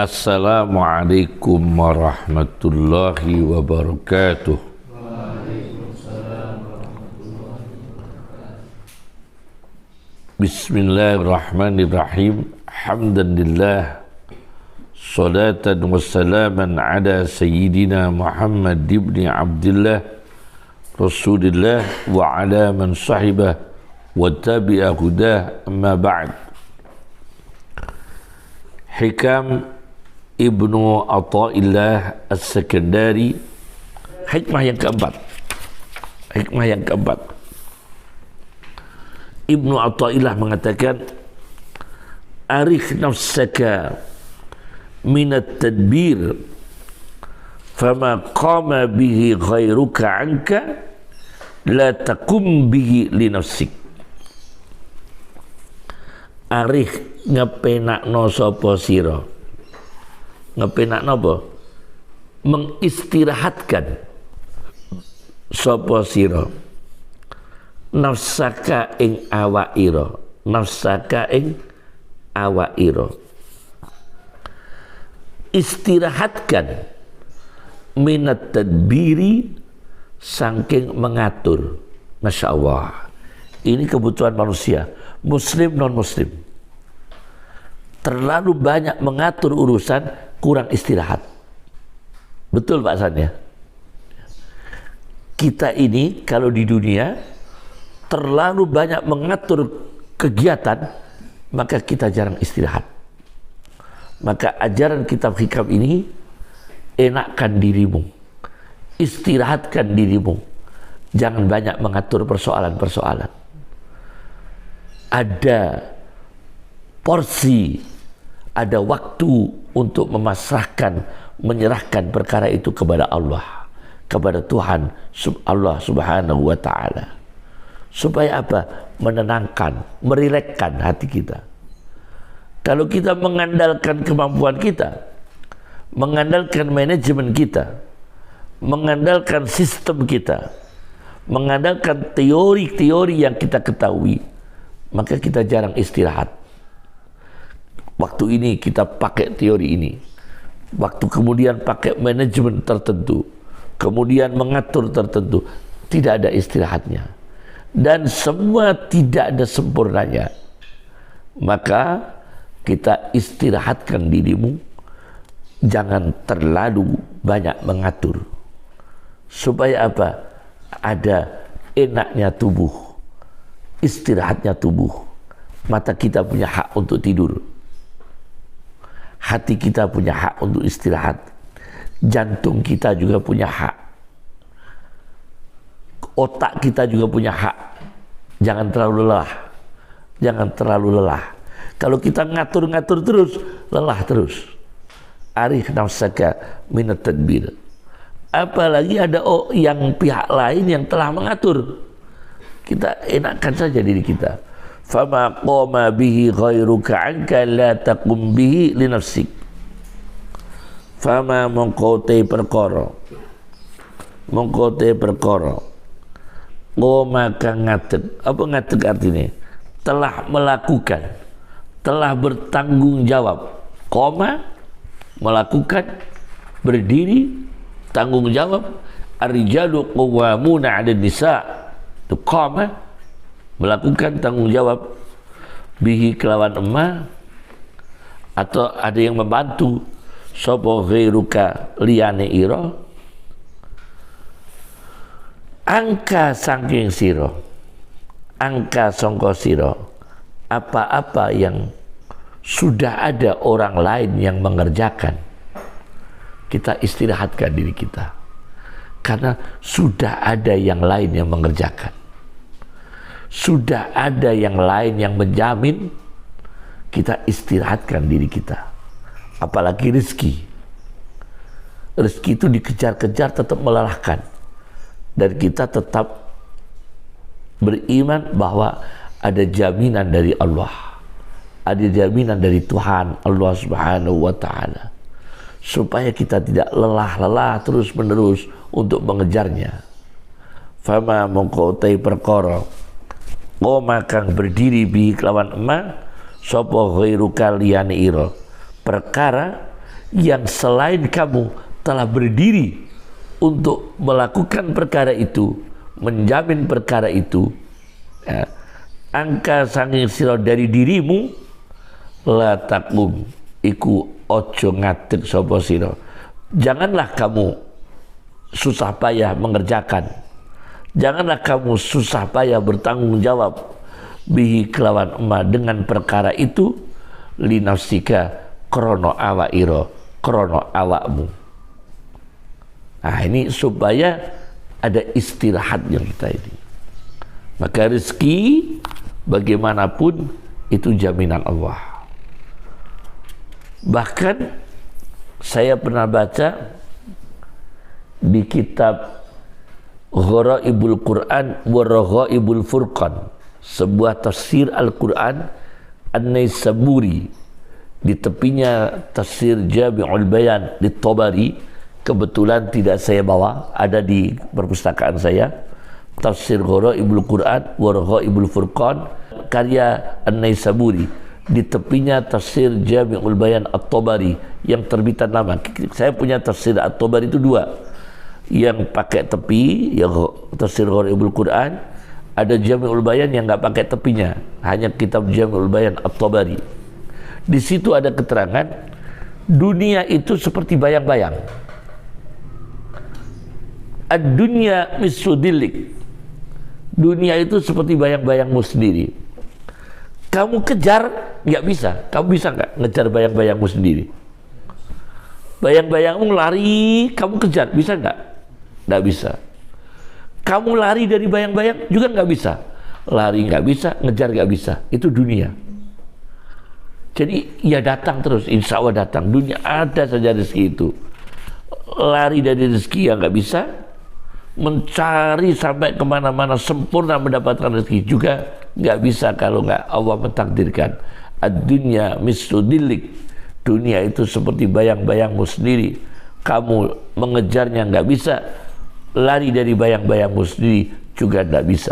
Assalamualaikum warahmatullahi wabarakatuh. Bismillahirrahmanirrahim. Hamdalillah, salatan wassalaman ala sayyidina Muhammad ibn Abdullah Rasulillah wa ala man sahibah wa tabi'a hudah, amma ba'd. Hikam Ibnu Athaillah As-Sakandari, hikmah yang keempat. Ibnu Athaillah mengatakan, arif nafsaka minat tadbir fama qama bihi ghairuka anka la taqum bihi li nafsik. Arif ngepenakno sapa sira. Ngepenakno apa? Mengistirahatkan sapa sira nafsaka ing awak ira. Nafsaka ing awak ira. Istirahatkan minat tadbiri, saking mengatur. Masya Allah, ini kebutuhan manusia, muslim non muslim. Terlalu banyak mengatur urusan, kurang istirahat. Betul Pak San ya? Kita ini kalau di dunia terlalu banyak mengatur kegiatan, maka kita jarang istirahat. Maka ajaran kitab hikam ini, enakkan dirimu, istirahatkan dirimu, jangan banyak mengatur persoalan-persoalan. Ada porsi, ada waktu untuk memasrahkan, menyerahkan perkara itu kepada Allah, kepada Tuhan Allah Subhanahu wa ta'ala. Supaya apa? Menenangkan, merilekkan hati kita. Kalau kita mengandalkan kemampuan kita, mengandalkan manajemen kita, mengandalkan sistem kita, mengandalkan teori-teori yang kita ketahui, maka kita jarang istirahat. Waktu ini kita pakai teori ini, waktu kemudian pakai manajemen tertentu, kemudian mengatur tertentu, tidak ada istirahatnya. Dan semua tidak ada sempurnanya. Maka kita istirahatkan dirimu, jangan terlalu banyak mengatur. Supaya apa? Ada enaknya tubuh, istirahatnya tubuh. Mata kita punya hak untuk tidur, hati kita punya hak untuk istirahat, jantung kita juga punya hak, otak kita juga punya hak. Jangan terlalu lelah. Kalau kita ngatur-ngatur terus, lelah terus. Arif nafsaka minat tadbir. Apalagi ada yang pihak lain yang telah mengatur. Kita enakkan saja diri kita. Fama qama bihi ghairuka anka la taqum bihi li nafsik. Fama mongkote perkara. Qama kang ngadeg. Apa ngadeg artinya? Telah melakukan, telah bertanggung jawab. Qama, melakukan, berdiri, tanggung jawab. Ar-rijalu qawwamuna 'alan nisa. Itu qama, melakukan tanggung jawab. Bihi kelawan emma, atau ada yang membantu. Sapa ghairuka liyane ira. Angka saking sira, angka sangka sira, apa-apa yang sudah ada orang lain yang mengerjakan, kita istirahatkan diri kita. Karena sudah ada yang lain yang mengerjakan, sudah ada yang lain yang menjamin, kita istirahatkan diri kita. Apalagi rezeki itu dikejar-kejar tetap melelahkan. Dan kita tetap beriman bahwa ada jaminan dari Allah, ada jaminan dari Tuhan Allah Subhanahu wa ta'ala, supaya kita tidak lelah terus menerus untuk mengejarnya. Fama mongko utai perkara qoma kang berdiri bi kelawan emak sapa ghairu kaliyane ira, perkara yang selain kamu telah berdiri untuk melakukan perkara itu, menjamin perkara itu, ya, angka sanging sira dari dirimu, la takum iku ojo ngadeg sapa sira. Janganlah kamu susah payah mengerjakan, janganlah kamu susah payah bertanggung jawab bihi kelawan emak dengan perkara itu, linafsika krono awairo, krono awakmu. Nah ini supaya ada istirahatnya kita ini. Maka rezeki bagaimanapun itu jaminan Allah. Bahkan saya pernah baca di kitab Gharaibul Quran wa Raghaibul Furqan, sebuah tafsir Al-Quran An-Naisaburi, di tepinya tafsir Jami'ul Bayan di Tabari, kebetulan tidak saya bawa, ada di perpustakaan saya, tafsir Gharaibul Quran wa Raghaibul Furqan karya An-Naisaburi, di tepinya tafsir Jami'ul Bayan At-Tabari yang terbitan lama. Saya punya tafsir At-Tabari itu dua, yang pakai tepi, yang tafsir Gharaibul Quran, ada Jami'ul Bayan yang nggak pakai tepinya, hanya kitab Jami'ul Bayan At-Tabari. Di situ ada keterangan dunia itu seperti bayang-bayang. Ad-dunya misudillik, dunia itu seperti bayang-bayangmu sendiri. Kamu kejar nggak bisa. Kamu bisa nggak ngejar bayang-bayangmu sendiri? Bayang-bayangmu lari, kamu kejar, bisa nggak? Nggak bisa. Kamu lari dari bayang-bayang juga nggak bisa. Lari nggak bisa, ngejar nggak bisa. Itu dunia. Jadi ya datang terus, insya Allah datang. Dunia ada saja rezeki itu. Lari dari rezeki yang nggak bisa, mencari sampai kemana-mana sempurna mendapatkan rezeki juga nggak bisa kalau nggak Allah mentakdirkan. Ad-dunya misudillik, dunia itu seperti bayang-bayangmu sendiri. Kamu mengejarnya nggak bisa, lari dari bayang-bayangmu sendiri juga nggak bisa.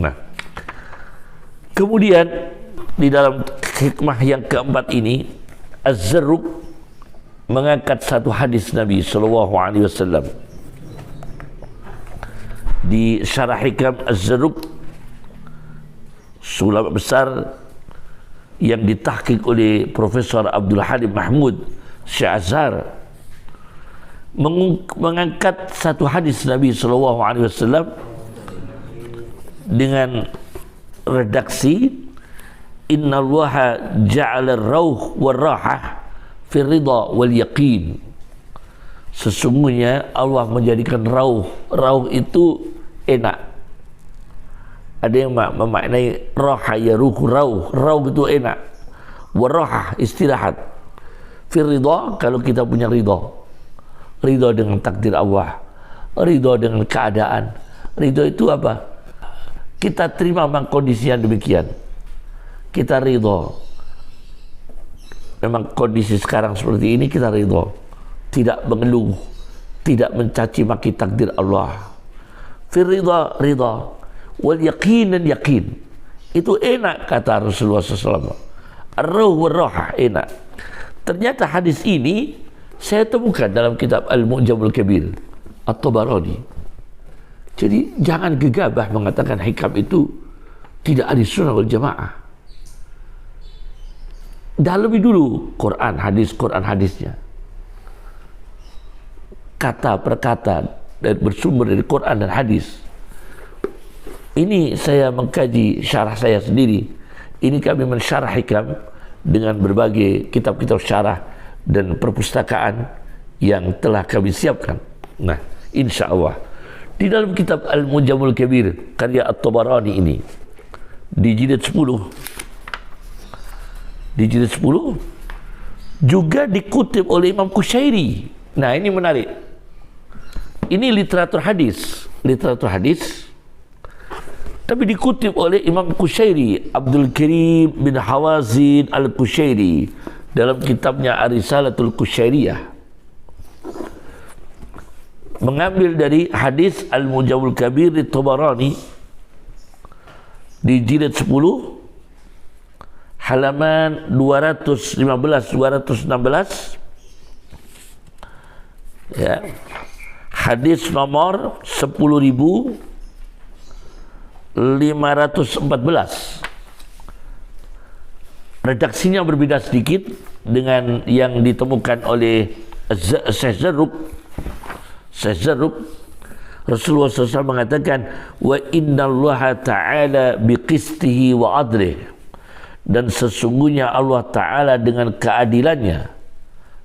Nah, kemudian di dalam hikmah yang keempat ini, Az-Zarruq mengangkat satu hadis Nabi Sallallahu Alaihi Wasallam di Syarah Hikam Az-Zarruq, ulama besar yang ditahqiq oleh Profesor Abdul Halim Mahmud Syekh Azhar, mengangkat satu hadis Nabi Sallallahu Alaihi Wasallam dengan redaksi Inna Allaha ja'ala ar-rauh war-rahah fi ridha wal yaqin. Sesungguhnya Allah menjadikan rauh. Rauh itu enak. Ada yang memaknai raha ya ruhu rauh. Rauh itu enak. War-rahah istirahat. Fi ridha, kalau kita punya ridha. Ridha dengan takdir Allah. Ridha dengan keadaan. Ridha itu apa? Kita terima memang kondisi yang demikian. Kita ridho. Memang kondisi sekarang seperti ini, kita ridho. Tidak mengeluh, tidak mencaci maki takdir Allah. Fir ridha, ridha. Wal yakin, dan yakin. Itu enak, kata Rasulullah SAW. Ar-ruh wal-rahah, enak. Ternyata hadis ini saya temukan dalam kitab Al-Mu'jamul Kabir At-Tabarani. Jadi jangan gegabah mengatakan hikam itu tidak ada sunnah wal jamaah. Dalami dulu Quran hadisnya, kata per kata, dan bersumber dari Quran dan hadis. Ini saya mengkaji syarah saya sendiri. Ini kami mensyarah hikam dengan berbagai kitab-kitab syarah dan perpustakaan yang telah kami siapkan. Nah, insya Allah di dalam kitab Al-Mu'jamul Kabir karya At-Tabarani ini, di jilid 10 juga dikutip oleh Imam Qushairi. Nah, ini menarik. Ini literatur hadis, tapi dikutip oleh Imam Qushairi, Abdul Karim bin Hawazin Al-Qushairi, dalam kitabnya Ar-Risalatul Qushairiyah, mengambil dari hadis Al-Mu'jamul Kabir di Tabarani di jilid 10 halaman 215-216, Ya. Hadis nomor 10.514. Redaksinya berbeda sedikit dengan yang ditemukan oleh Syekh Zarruq. Rasulullah SAW mengatakan, wa innallaha ta'ala biqistihi wa adlih, dan sesungguhnya Allah Ta'ala dengan keadilannya,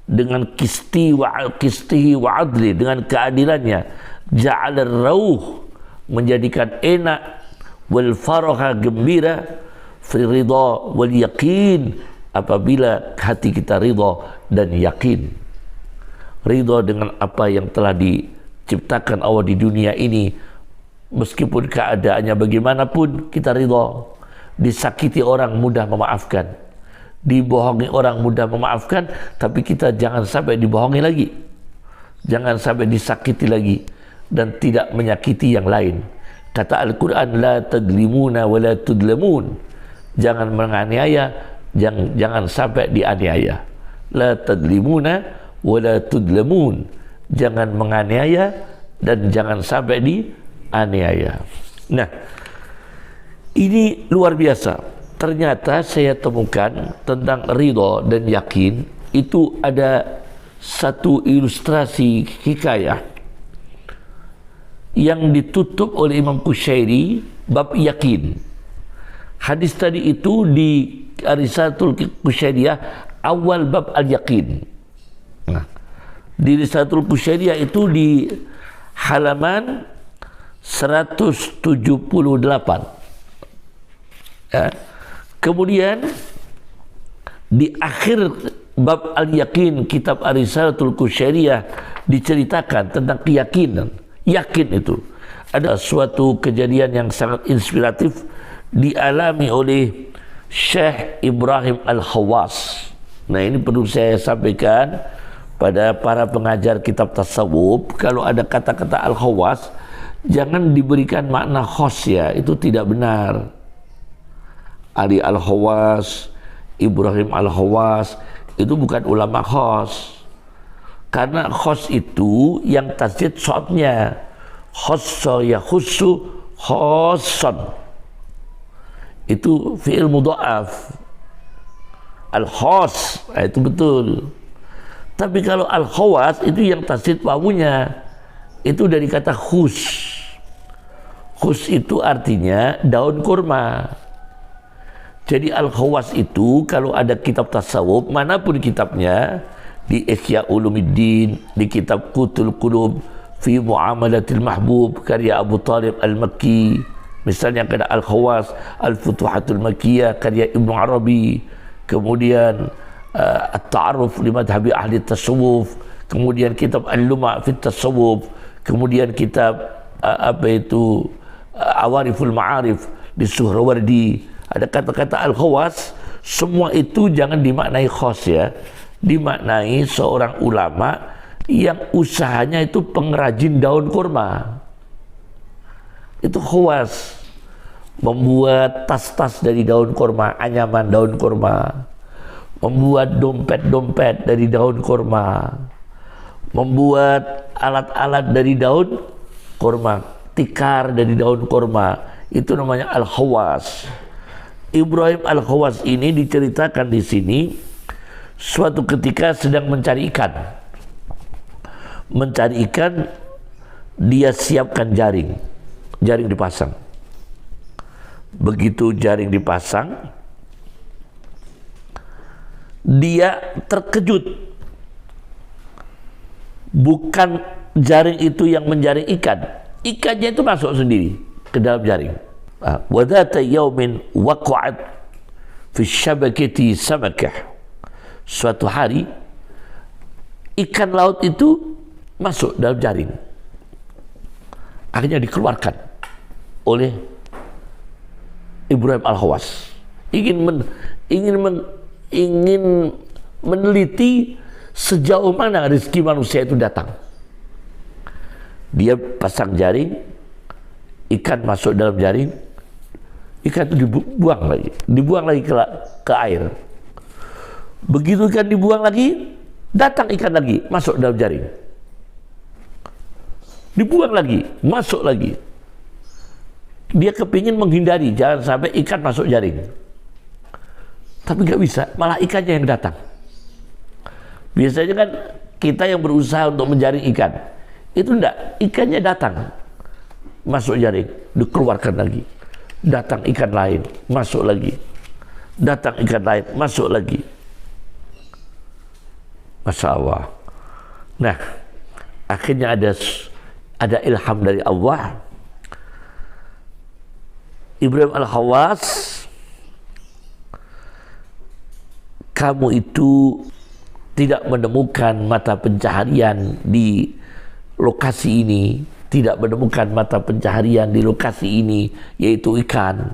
dengan qistihi wa adli, dengan keadilannya, ja'ala rauh, menjadikan enak, wal faraha, gembira, fi ridha wal yaqin, apabila hati kita ridha dan yakin. Ridha dengan apa yang telah diciptakan Allah di dunia ini, meskipun keadaannya bagaimanapun kita ridha. Disakiti orang mudah memaafkan, dibohongi orang mudah memaafkan, tapi kita jangan sampai dibohongi lagi, jangan sampai disakiti lagi, dan tidak menyakiti yang lain. Kata Al-Quran, la tadlimuna wa la tudlamun, jangan menganiaya, jangan sampai dianiaya. La tadlimuna wa la tudlamun, jangan menganiaya dan jangan sampai dianiaya. Nah, ini luar biasa. Ternyata saya temukan tentang ridha dan yakin itu ada satu ilustrasi hikayah yang ditutup oleh Imam Qushairi bab yakin. Hadis tadi itu di Risalatul Qushairiyah awal bab al-yakin. Nah, di Risalatul Qushairiyah itu di halaman 178. Ya. Kemudian di akhir bab al-yakin kitab Risalatul Qushairiyah diceritakan tentang keyakinan. Yakin itu ada suatu kejadian yang sangat inspiratif dialami oleh Syekh Ibrahim Al-Khawas. Nah, ini perlu saya sampaikan pada para pengajar kitab tasawuf, kalau ada kata-kata Al-Khawas jangan diberikan makna khos, ya, itu tidak benar. Ali Al-Khawas, Ibrahim Al-Khawas itu bukan ulama khos. Karena khos itu yang tasdid shotnya, khossa ya khussu khosson, itu fi'il mudha'af. Al-khos, itu betul. Tapi kalau al-khawas itu yang tasdid wawunya, itu dari kata khus. Khus itu artinya daun kurma. Jadi al-khawas itu kalau ada kitab tasawuf manapun kitabnya, di Ihya Ulumuddin, di kitab Qutul Qulub fi Muamalatil Mahbub karya Abu Talib Al-Makki, misalnya kena Al-Khawas, Al-Futuhatul Makkiyah karya Ibnu Arabi, kemudian At-Ta'aruf li Madhabi Ahli Tasawuf, kemudian kitab Al-Luma' fi Tasawuf, kemudian kitab Awariful Ma'arif di Suhrawardi, ada kata-kata Al-Khawas. Semua itu jangan dimaknai khos, ya, dimaknai seorang ulama yang usahanya itu pengrajin daun kurma. Itu khawas, membuat tas-tas dari daun kurma, anyaman daun kurma, membuat dompet-dompet dari daun kurma, membuat alat-alat dari daun kurma, tikar dari daun kurma. Itu namanya al-khawas. Ibrahim Al-Khawas ini diceritakan di sini suatu ketika sedang mencari ikan. Mencari ikan, dia siapkan jaring. Jaring dipasang. Begitu jaring dipasang, dia terkejut. Bukan jaring itu yang menjaring ikan. Ikannya itu masuk sendiri ke dalam jaring. Wa dhata yaumin waqa'at fi syabakati samakah. Suatu hari ikan laut itu masuk dalam jaring. Akhirnya dikeluarkan oleh Ibrahim Al-Khawas. Ingin meneliti sejauh mana rezeki manusia itu datang. Dia pasang jaring, ikan masuk dalam jaring, ikan itu dibuang lagi ke air. Begitu ikan dibuang lagi, datang ikan lagi masuk dalam jaring. dibuang lagi, masuk lagi. Dia kepingin menghindari, jangan sampai ikan masuk jaring. Tapi nggak bisa, malah ikannya yang datang. Biasanya kan kita yang berusaha untuk menjaring ikan, itu enggak, ikannya datang, masuk jaring, dikeluarkan lagi. Datang ikan lain, masuk lagi. Datang ikan lain, masuk lagi. Masya Allah. Nah, akhirnya ada ilham dari Allah. Ibrahim Al-Khawas, kamu itu tidak menemukan mata pencaharian di lokasi ini, tidak menemukan mata pencaharian di lokasi ini, yaitu ikan,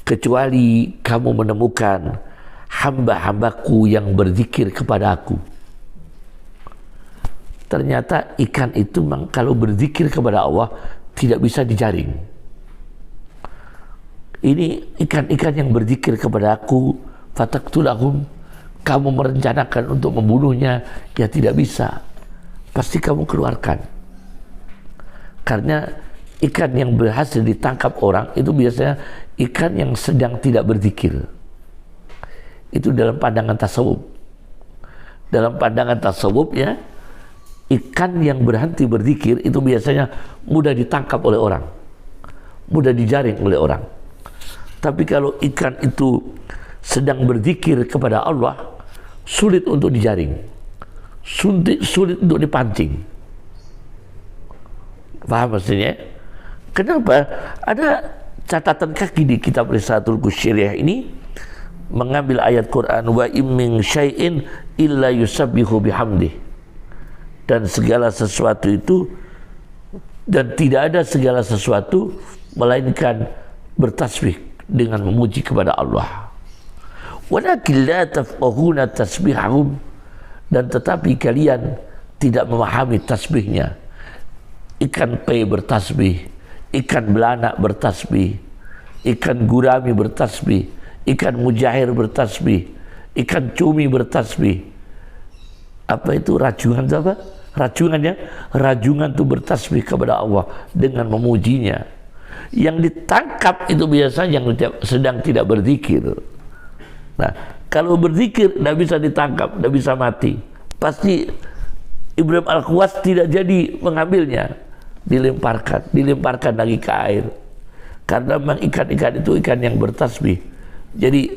kecuali kamu menemukan hamba-hambaku yang berzikir kepada aku. Ternyata ikan itu memang kalau berzikir kepada Allah tidak bisa dijaring. Ini ikan-ikan yang berzikir kepada aku, fataktulahum, kamu merencanakan untuk membunuhnya, ya tidak bisa, pasti kamu keluarkan. Karena ikan yang berhasil ditangkap orang itu biasanya ikan yang sedang tidak berzikir. Itu dalam pandangan tasawuf. Dalam pandangan tasawuf ya, ikan yang berhenti berzikir itu biasanya mudah ditangkap oleh orang, mudah dijaring oleh orang. Tapi kalau ikan itu sedang berzikir kepada Allah, sulit untuk dijaring, sulit untuk dipancing. Paham maksudnya? Kenapa? Ada catatan kaki di kitab Risalatul Qusyiriyah ini mengambil ayat Quran, wa im min syai'in illa yusabbihu bihamdih, dan segala sesuatu itu, dan tidak ada segala sesuatu melainkan bertasbih dengan memuji kepada Allah. Walakin la tafqahuna tasbihahum, dan tetapi kalian tidak memahami tasbihnya. Ikan pe bertasbih, ikan belanak bertasbih, ikan gurami bertasbih, ikan mujair bertasbih, ikan cumi bertasbih. Apa itu rajungan itu apa? Rajungannya, rajungan itu bertasbih kepada Allah dengan memujinya. Yang ditangkap itu biasanya yang sedang tidak berzikir. Nah, kalau berzikir tidak bisa ditangkap, tidak bisa mati. Pasti Ibrahim Al-Khawas tidak jadi mengambilnya, dilemparkan lagi ke air. Karena memang ikan-ikan itu ikan yang bertasbih, jadi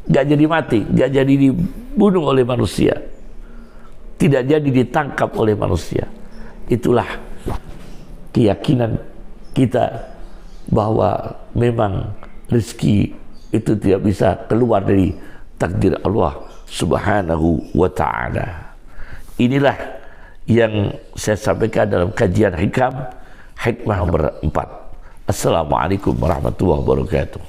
nggak jadi mati, nggak jadi dibunuh oleh manusia, tidak jadi ditangkap oleh manusia. Itulah keyakinan kita bahwa memang rezeki itu tidak bisa keluar dari takdir Allah Subhanahu wa ta'ala. Inilah yang saya sampaikan dalam kajian hikam, hikmah nomor 4. Assalamualaikum warahmatullahi wabarakatuh.